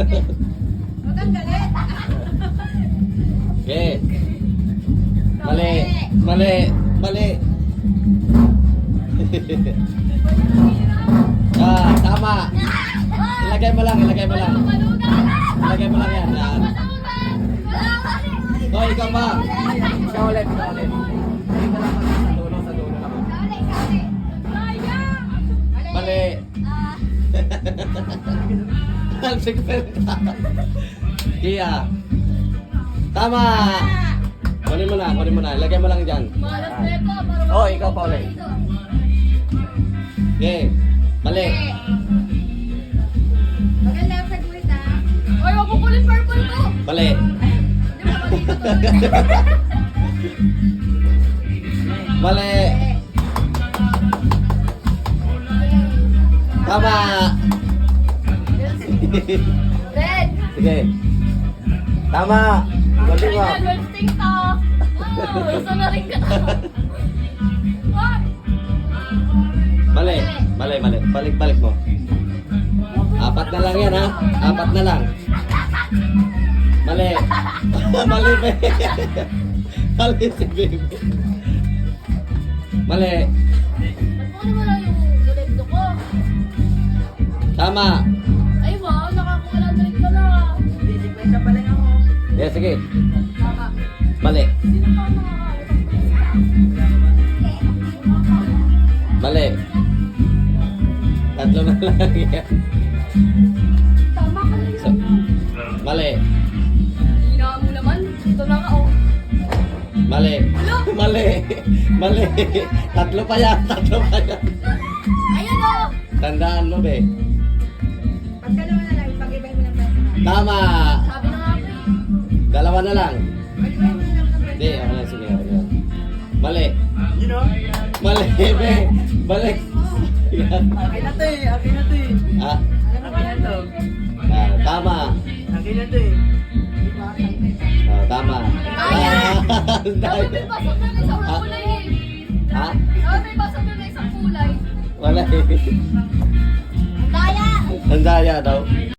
Huwag kang galit. Okay. Mali. Mali. Mali. Ah, tama. Ilagay mo lang, ilagay mo lang. Ilagay mo lang yan. Yan. Oh, ikaw pa. Ikaw ulit, ikaw ulit. Dito lang kami sa dulo, sa dulo lang. Mali. Ang sigpenta. Iya. Tama. Kunin mo na, kunin mo na. Ilagay mo lang dyan. Oh, ikaw pa ulit. Okay. Mali. Maganda ang saglit ha. Ay, wag mo kulit purple ko. Mali. Mali. Tama. Red. Sige. Tama. Galing mo. Ay, red sting to. Oh, isa na rin ka. What? Mali. Mali, mali. Balik, balik mo. Apat na lang yan, ha? Apat na lang. Mali. Mali, baby. Mali si baby. Mali. Ba't mo wala yung direkto ko? Tama. Ay, wow, nakakuha red ka na. Hindi, 50 pa lang ako. Yeah, sige. Tama. Mali. Sino pa ang nakakautang? Mali. Tatlo na lang yan. Tama ka na So, yun. mali. Hina mo naman. Ito na ka, oh. Mali. Mali. Mali. Tatlo pa yan. Tatlo pa yan. Ayun, oh. Tandaan mo, be. Pagkalawa na lang, ipag-ibay mo ng pesa. Tama. Sabi na nga, pre. Dalawa na lang. Pag-ibay mo na lang ng pesa. Hindi, ako na. Sige, ako na. Mali. You know? Mali, be. Balik. Yan. Akin na to eh, akin na to eh. Ah, Akin na to. tama. Akin na to eh. Ah, tama. Dapat may pasok na ng isang Ah. kulay, eh. Ha? Dapat may pasok na ng isang kulay. Wala. Daya! Ang daya daw.